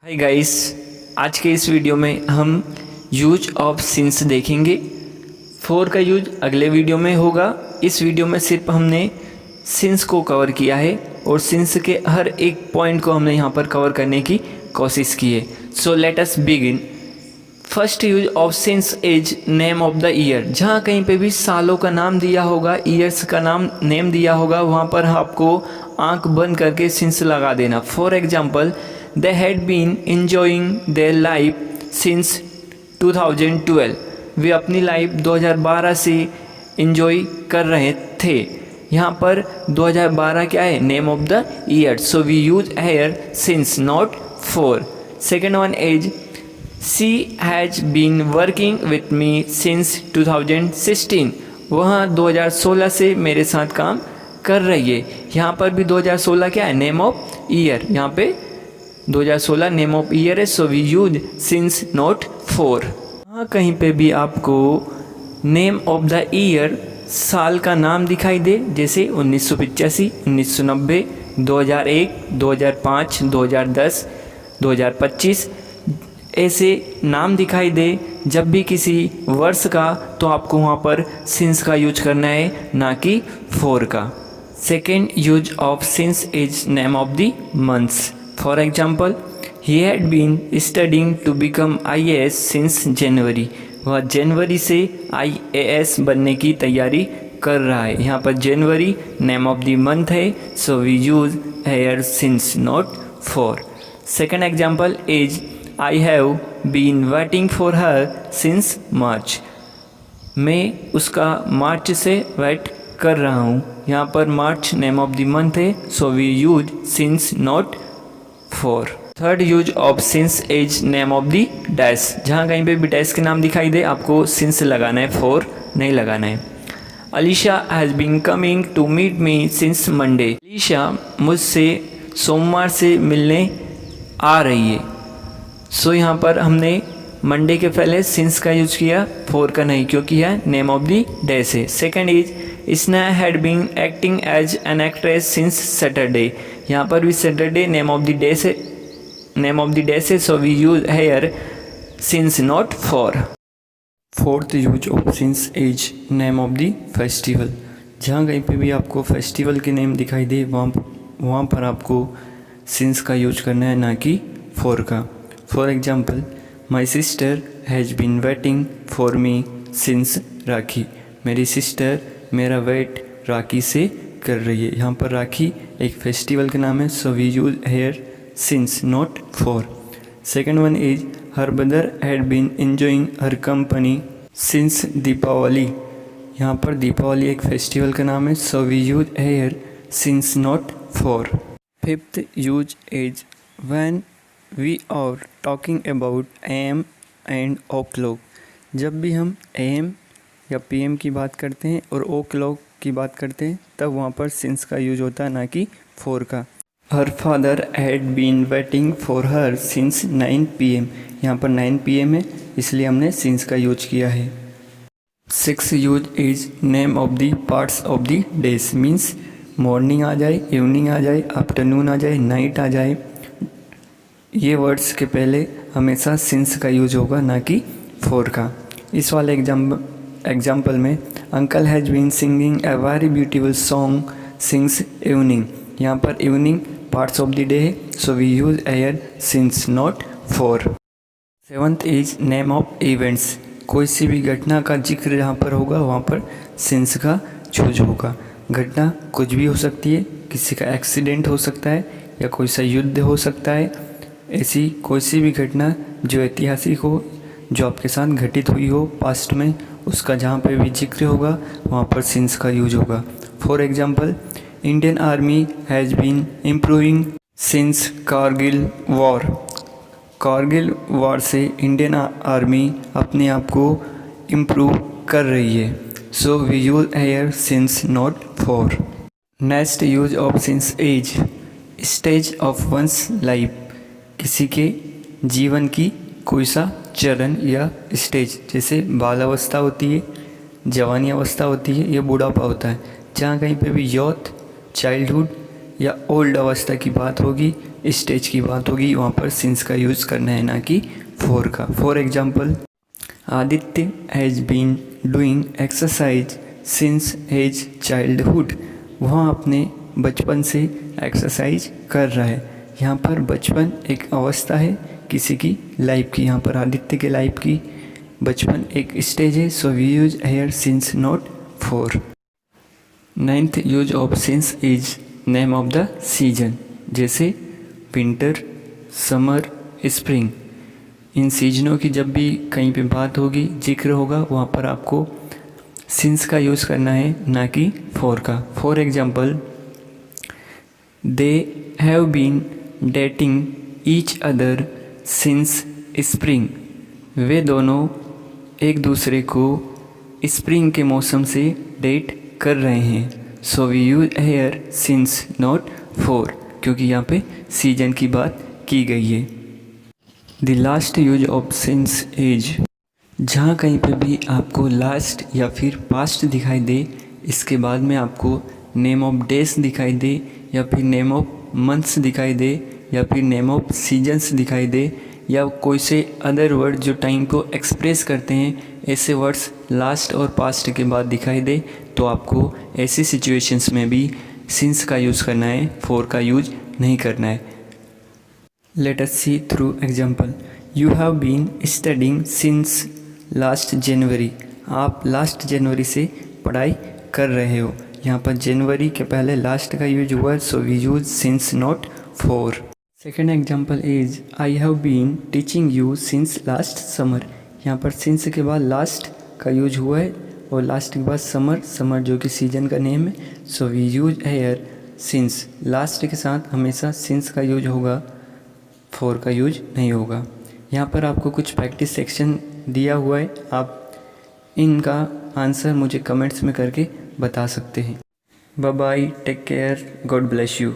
Hi guys, आज के इस वीडियो में हम यूज ऑफ सिंस देखेंगे। फोर का यूज अगले वीडियो में होगा। इस वीडियो में सिर्फ हमने सिंस को कवर किया है और सिंस के हर एक पॉइंट को हमने यहाँ पर कवर करने की कोशिश की है। So let us begin. First use of since is name of the year. जहाँ कहीं पे भी सालों का नाम दिया होगा, ईयर्स का नेम दिया होगा, वहाँ पर आपको आंख बंद करके सिंस लगा देना। For example, they had been enjoying their life since 2012। वे अपनी लाइफ 2012 से इंजॉय कर रहे थे। यहाँ पर 2012 क्या है? Name of the year. So we use here since, not for. Second one is she has been working with me since 2016। वह 2016 से मेरे साथ काम कर रही है। यहाँ पर भी 2016 क्या है? Name of year. यहाँ पे 2016 नेम ऑफ ईयर है। So we use since, not for. हाँ, कहीं पे भी आपको नेम ऑफ द ईयर साल का नाम दिखाई दे, जैसे 1985, 1990, 2001, 2005, 2010, 2025, ऐसे नाम दिखाई दे जब भी किसी वर्ष का, तो आपको वहाँ पर सिंस का यूज करना है, ना कि फॉर का। Second use of since is name of the months. For example, he had been studying to become IAS since January। वह जनवरी से IAS बनने की तैयारी कर रहा है। यहाँ पर जनवरी नेम ऑफ द मंथ है। So we use here since, not for. Second example is I have been waiting for her since March. मैं उसका मार्च से वेट कर रहा हूँ। यहाँ पर March name of the month है। So we use since, not for. Third use of since is name of the dash. जहाँ कहीं पे भी डैश के नाम दिखाई दे, आपको सिंस लगाना है, फॉर नहीं लगाना है। Alisha has been coming to meet me since Monday. Alisha मुझसे सोमवार से मिलने आ रही है। सो यहाँ पर हमने मंडे के पहले सिंस का यूज किया, फॉर का नहीं, क्योंकि यह नेम ऑफ द डैश है। Second is Sneha had been acting as an actress since Saturday. यहाँ पर भी Saturday name of the day से, नेम ऑफ द डे से। So we use here since, not for. Fourth use of since is name of the festival. जहाँ कहीं पे भी आपको फेस्टिवल के नेम दिखाई दे, वहाँ पर आपको सिंस का यूज करना है, ना कि फॉर का। For example, my sister has been waiting for me since Rakhi. मेरी सिस्टर मेरा वेट राखी से कर रही है। यहाँ पर राखी एक फेस्टिवल का नाम है। So we use here since, not for. Second one is her brother had been enjoying her company since Deepawali. यहाँ पर दीपावली एक फेस्टिवल का नाम है। So we use here since, not for. Fifth use is when we are talking about AM and o'clock. जब भी हम AM या PM की बात करते हैं और ओ क्लॉक की बात करते हैं, तब वहाँ पर सिंस का यूज होता है, ना कि फॉर का। Her father had been waiting for her since 9 PM। यहाँ पर 9 PM है, इसलिए हमने सिंस का यूज किया है। Six use is name of the parts of the days. Means morning आ जाए, इवनिंग आ जाए, आफ्टरनून आ जाए, नाइट आ जाए, ये वर्ड्स के पहले हमेशा सिंस का यूज होगा, ना कि फॉर का। इस वाले एग्जाम्पल में uncle has been singing a very beautiful song since evening. यहाँ पर evening parts of the day है। So we use here since, not for. Seventh is name of events. कोई सी भी घटना का जिक्र जहाँ पर होगा, वहाँ पर सिंस का यूज होगा। घटना कुछ भी हो सकती है, किसी का एक्सीडेंट हो सकता है, या कोई सा युद्ध हो सकता है। ऐसी कोई सी भी घटना जो ऐतिहासिक हो, जो आपके साथ घटित हुई हो पास्ट में, उसका जहाँ पे भी जिक्र होगा, वहाँ पर सिंस का यूज होगा। For example, Indian army has been improving since Kargil war. Kargil war से इंडियन आर्मी अपने आप को इम्प्रूव कर रही है। So we use here since, not for. Next use of since is stage of one's life. किसी के जीवन की कोई सा चरण या स्टेज, जैसे बाल अवस्था होती है, जवानी अवस्था होती है, या बुढ़ापा होता है। जहाँ कहीं पे भी यूथ, चाइल्डहुड या ओल्ड अवस्था की बात होगी, स्टेज की बात होगी वहाँ पर सिंस का यूज़ करना है, ना कि फॉर का। For example, Aditya has been doing exercise since his childhood. वह अपने बचपन से एक्सरसाइज कर रहा है। यहाँ पर बचपन एक अवस्था है किसी की लाइफ की, यहाँ पर आदित्य के लाइफ की बचपन एक स्टेज है। So we use here since not for. 9th use of since is name of the season, जैसे विंटर, समर, स्प्रिंग। इन सीजनों की जब भी कहीं पे बात होगी, जिक्र होगा, वहाँ पर आपको सिंस का यूज़ करना है, ना कि फॉर का। For example, they have been dating each other since spring. वे दोनों एक दूसरे को स्प्रिंग के मौसम से डेट कर रहे हैं। So we use here since not for, क्योंकि यहाँ पे सीजन की बात की गई है। The last use of since is, जहाँ कहीं पे भी आपको लास्ट या फिर पास्ट दिखाई दे, इसके बाद में आपको नेम ऑफ डेज दिखाई दे, या फिर नेम ऑफ मंथ्स दिखाई दे, या फिर नेम ऑफ सीजन्स दिखाई दे, या कोई से अदर वर्ड जो टाइम को एक्सप्रेस करते हैं, ऐसे वर्ड्स लास्ट और पास्ट के बाद दिखाई दे, तो आपको ऐसी सिचुएशंस में भी सिंस का यूज़ करना है, फॉर का यूज नहीं करना है। Let us see through example. You have been studying since last January. आप लास्ट जनवरी से पढ़ाई कर रहे हो। यहाँ पर जनवरी के पहले लास्ट का यूज हुआ, so we use since not for. Second example is, I have been teaching you since last summer. यहाँ पर सिंस के बाद लास्ट का यूज हुआ है, और लास्ट के बाद समर, समर जो कि सीजन का नेम है। So we use here since. Last के साथ हमेशा सिंस का यूज होगा, फॉर का यूज नहीं होगा। यहाँ पर आपको कुछ प्रैक्टिस सेक्शन दिया हुआ है, आप इनका आंसर मुझे कमेंट्स में करके बता सकते हैं। Bye bye, take care, god bless you.